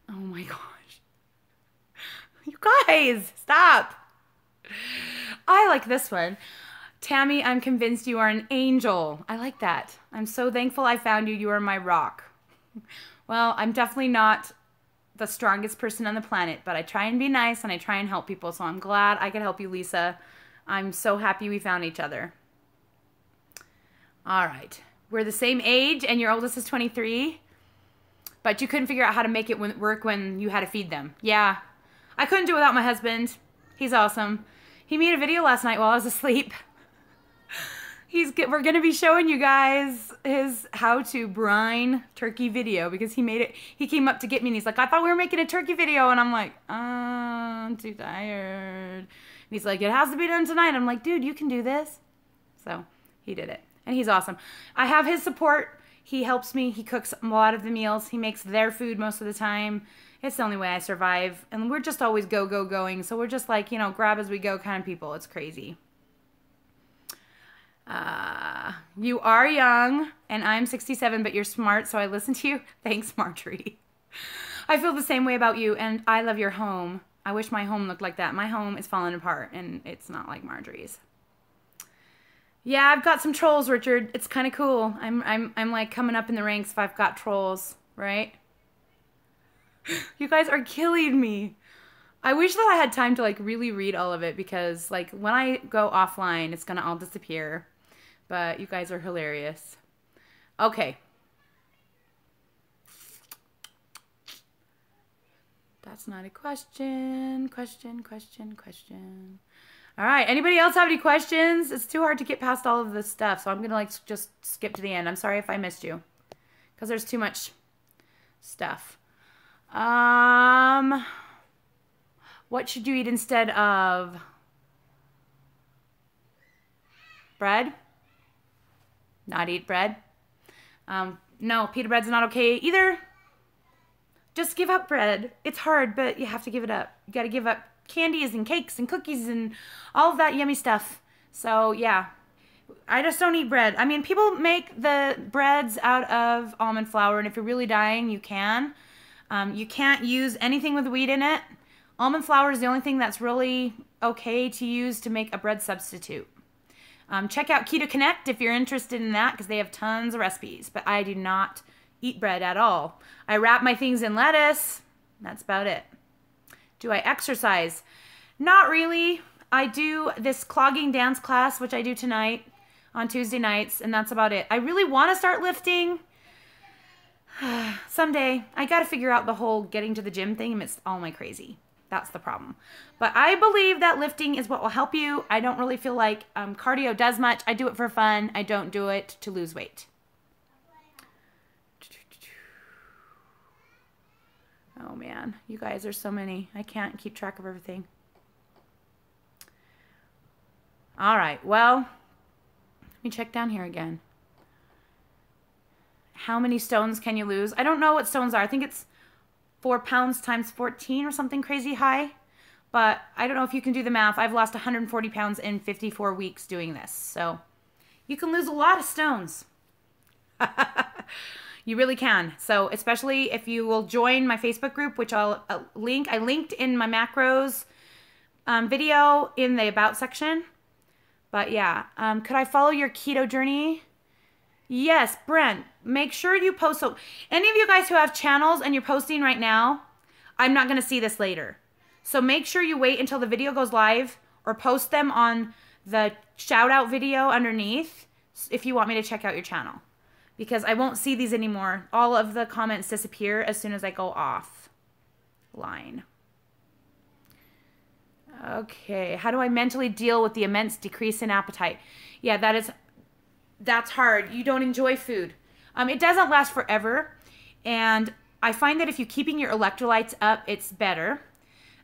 Oh my gosh. You guys, stop. I like this one. Tammy, I'm convinced you are an angel. I like that. I'm so thankful I found you. You are my rock. Well, I'm definitely not the strongest person on the planet, but I try and be nice and I try and help people. So I'm glad I could help you, Lisa. I'm so happy we found each other. All right. We're the same age and your oldest is 23, but you couldn't figure out how to make it work when you had to feed them. Yeah. I couldn't do it without my husband. He's awesome. He made a video last night while I was asleep. We're going to be showing you guys his how to brine turkey video because he made it. He came up to get me and he's like, I thought we were making a turkey video. And I'm like, I'm too tired. And he's like, it has to be done tonight. I'm like, dude, you can do this. So he did it. And he's awesome. I have his support. He helps me. He cooks a lot of the meals. He makes their food most of the time. It's the only way I survive. And we're just always going. So we're just like, you know, grab as we go kind of people. It's crazy. You are young, and I'm 67, but you're smart, so I listen to you. Thanks, Marjorie. I feel the same way about you, and I love your home. I wish my home looked like that. My home is falling apart, and it's not like Marjorie's. Yeah, I've got some trolls, Richard. It's kind of cool. I'm like coming up in the ranks if I've got trolls, right? You guys are killing me. I wish that I had time to like really read all of it because like when I go offline, it's gonna all disappear. But you guys are hilarious. Okay. That's not a question. Question. All right. Anybody else have any questions? It's too hard to get past all of this stuff, so I'm gonna like just skip to the end. I'm sorry if I missed you, because there's too much stuff. What should you eat instead of bread? Not eat bread. No, pita bread's not okay either. Just give up bread. It's hard, but you have to give it up. You got to give up candies and cakes and cookies and all of that yummy stuff. So, yeah. I just don't eat bread. I mean, people make the breads out of almond flour, and if you're really dying, you can. You can't use anything with wheat in it. Almond flour is the only thing that's really okay to use to make a bread substitute. Check out Keto Connect if you're interested in that because they have tons of recipes, but I do not eat bread at all. I wrap my things in lettuce. That's about it. Do I exercise? Not really. I do this clogging dance class, which I do tonight on Tuesday nights, and that's about it. I really want to start lifting someday. I got to figure out the whole getting to the gym thing amidst all my crazy. That's the problem. But I believe that lifting is what will help you. I don't really feel like cardio does much. I do it for fun. I don't do it to lose weight. Oh man, you guys are so many. I can't keep track of everything. All right, well, let me check down here again. How many stones can you lose? I don't know what stones are. I think it's 4 pounds times 14 or something crazy high. But I don't know if you can do the math. I've lost 140 pounds in 54 weeks doing this. So you can lose a lot of stones. You really can. So especially if you will join my Facebook group, which I'll link. I linked in my macros video in the about section. But yeah, could I follow your keto journey? Yes, Brent, make sure you post. So any of you guys who have channels and you're posting right now, I'm not going to see this later. So make sure you wait until the video goes live or post them on the shout out video underneath if you want me to check out your channel. Because I won't see these anymore. All of the comments disappear as soon as I go offline. Okay, how do I mentally deal with the immense decrease in appetite? Yeah, that's hard. You don't enjoy food. It doesn't last forever. And I find that if you're keeping your electrolytes up, it's better.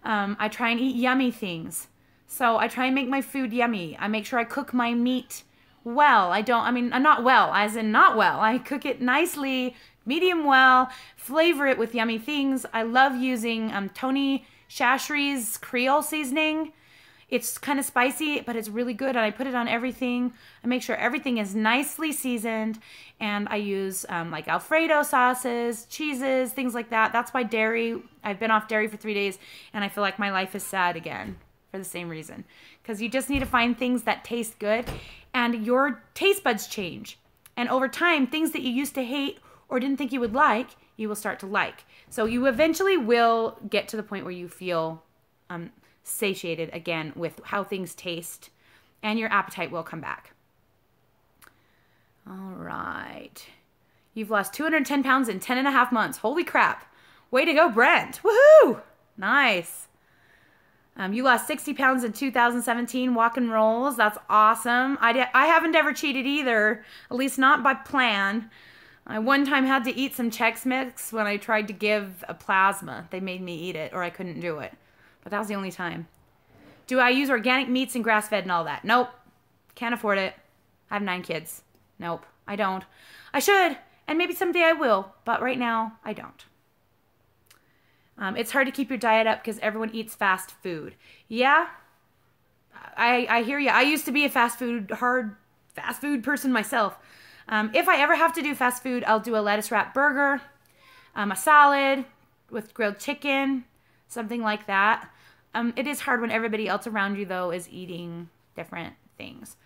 I try and eat yummy things. So I try and make my food yummy. I make sure I cook my meat well. I'm not well, as in not well. I cook it nicely, medium well, flavor it with yummy things. I love using Tony Chachere's Creole seasoning. It's kind of spicy, but it's really good, and I put it on everything. I make sure everything is nicely seasoned, and I use like Alfredo sauces, cheeses, things like that. That's why dairy, I've been off dairy for 3 days, and I feel like my life is sad again for the same reason. Because you just need to find things that taste good, and your taste buds change. And over time, things that you used to hate or didn't think you would like, you will start to like. So you eventually will get to the point where you feel satiated again with how things taste, and your appetite will come back. All right. You've lost 210 pounds in 10.5 months. Holy crap. Way to go, Brent. Woohoo! Nice. You lost 60 pounds in 2017, walk and rolls. That's awesome. I haven't ever cheated either, at least not by plan. I one time had to eat some Chex Mix when I tried to give a plasma. They made me eat it, or I couldn't do it. But that was the only time. Do I use organic meats and grass-fed and all that? Nope. Can't afford it. I have 9 kids. Nope, I don't. I should, and maybe someday I will, but right now, I don't. It's hard to keep your diet up because everyone eats fast food. Yeah, I hear you. I used to be a fast food person myself. If I ever have to do fast food, I'll do a lettuce wrap burger, a salad with grilled chicken, something like that. It is hard when everybody else around you, though, is eating different things.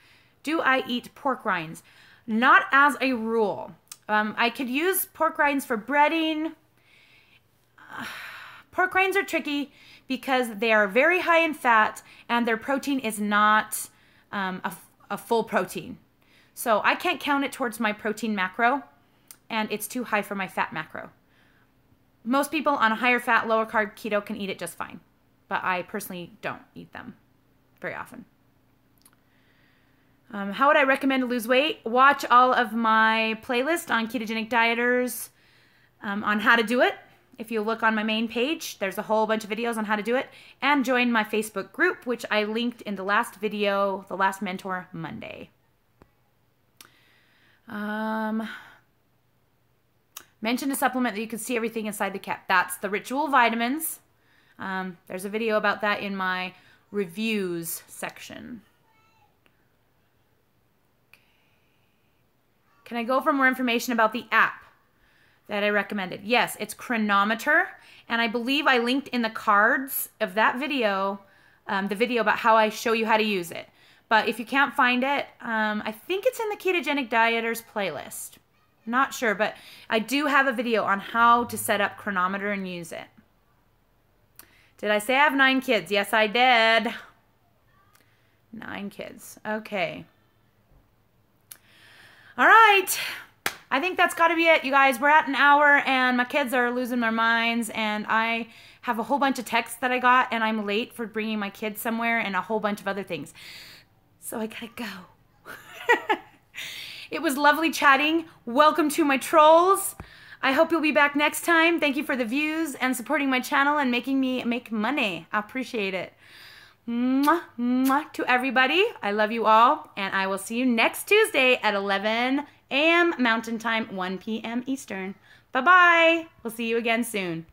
Do I eat pork rinds? Not as a rule. I could use pork rinds for breading. Pork rinds are tricky because they are very high in fat and their protein is not a full protein. So I can't count it towards my protein macro, and it's too high for my fat macro. Most people on a higher fat, lower carb keto can eat it just fine, but I personally don't eat them very often. How would I recommend to lose weight? Watch all of my playlist on ketogenic dieters on how to do it. If you look on my main page, there's a whole bunch of videos on how to do it. And join my Facebook group, which I linked in the last video, the last Mentor Monday. Mention a supplement that you can see everything inside the cap. That's the Ritual Vitamins. There's a video about that in my reviews section. Can I go for more information about the app that I recommended? Yes, it's Chronometer, and I believe I linked in the cards of that video, the video about how I show you how to use it. But if you can't find it, I think it's in the Ketogenic Dieters playlist. Not sure, but I do have a video on how to set up Chronometer and use it. Did I say I have 9 kids? Yes, I did. 9 kids. Okay. All right. I think that's got to be it, you guys. We're at an hour, and my kids are losing their minds, and I have a whole bunch of texts that I got, and I'm late for bringing my kids somewhere and a whole bunch of other things. So I gotta go. It was lovely chatting. Welcome to my trolls. I hope you'll be back next time. Thank you for the views and supporting my channel and making me make money. I appreciate it. Mwah, mwah to everybody. I love you all, and I will see you next Tuesday at 11 a.m. Mountain Time, 1 p.m. Eastern. Bye-bye. We'll see you again soon.